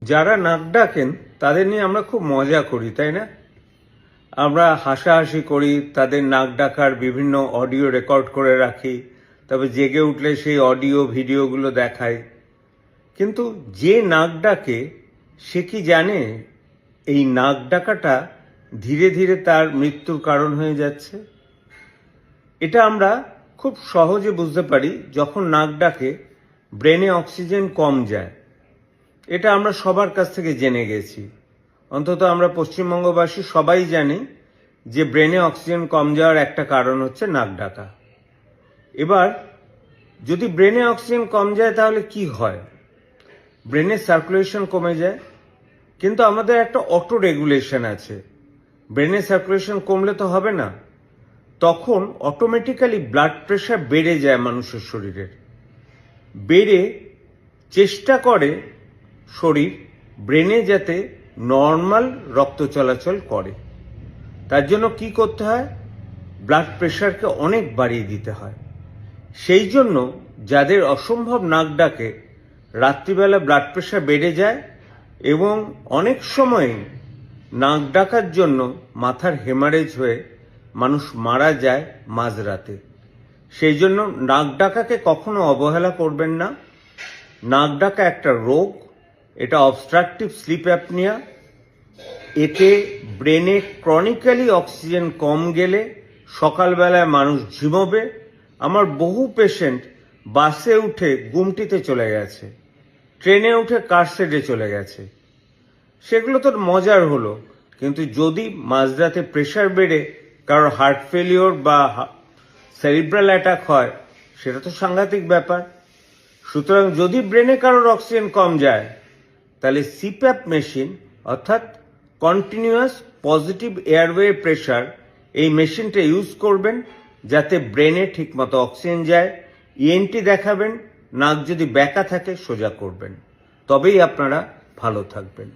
যারা নাক ডাকেন তাদের নিয়ে আমরা খুব মজা করি, তাই না? আমরা হাসাহাসি করি, তাদের নাক ডাকার বিভিন্ন অডিও রেকর্ড করে রাখি, তবে জেগে উঠলে সেই অডিও ভিডিওগুলো দেখাই। কিন্তু যে নাক ডাকে সে কি জানে এই নাক ডাকাটা ধীরে ধীরে তার মৃত্যুর কারণ হয়ে যাচ্ছে? এটা আমরা খুব সহজে বুঝতে পারি যখন নাক ডাকে ব্রেনে অক্সিজেন কম যায়। এটা আমরা সবার কাছ থেকে জেনে গেছি, অন্তত আমরা পশ্চিমবঙ্গবাসী সবাই জানি যে ব্রেনে অক্সিজেন কম যাওয়ার একটা কারণ হচ্ছে নাক ডাকা। এবার যদি ব্রেনে অক্সিজেন কম যায় তাহলে কি হয়? ব্রেনের সার্কুলেশন কমে যায়, কিন্তু আমাদের একটা অটো রেগুলেশন আছে। ব্রেনের সার্কুলেশন কমলে তো হবে না, তখন অটোমেটিক্যালি ব্লাড প্রেশার বেড়ে যায় মানুষের শরীরের। বেড়ে চেষ্টা করে শরীর ব্রেনে যাতে নর্মাল রক্ত চলাচল করে। তার জন্য কি করতে হয়? ব্লাড প্রেশারকে অনেক বাড়িয়ে দিতে হয়। সেই জন্য যাদের অসম্ভব নাক ডাকে রাত্রিবেলা ব্লাড প্রেশার বেড়ে যায় এবং অনেক সময় নাক ডাকার জন্য মাথার হেমারেজ হয়ে মানুষ মারা যায় মাঝরাতে। সেই জন্য নাক ডাকাকে কখনো অবহেলা করবেন না। নাক ডাকা একটা রোগ, এটা অবস্ট্রাকটিভ স্লিপ অ্যাপনিয়া। এতে ব্রেনে ক্রনিক্যালি অক্সিজেন কম গেলে সকালবেলায় মানুষ ঝিমোবে। আমার বহু পেশেন্ট বাসে উঠে গুমটিতে চলে গেছে, ট্রেনে উঠে কারশেডে চলে গেছে। সেগুলো তো মজার হলো, কিন্তু যদি মাঝরাতে প্রেশার বেড়ে কারোর হার্ট ফেলিওর বা সেরিব্রাল অ্যাটাক হয়, সেটা তো সাংঘাতিক ব্যাপার। সুতরাং যদি ব্রেনে কারোর অক্সিজেন কম যায় তাহলে সিপ্যাপ মেশিন অর্থাৎ কন্টিনিউয়াস পজিটিভ এয়ারওয়ে প্রেশার, এই মেশিনটা ইউজ করবেন যাতে ব্রেনে ঠিকমতো অক্সিজেন যায়। ইএনটি দেখাবেন, নাক যদি ব্যাকা থাকে সোজা করবেন, তবেই আপনারা ভালো থাকবেন।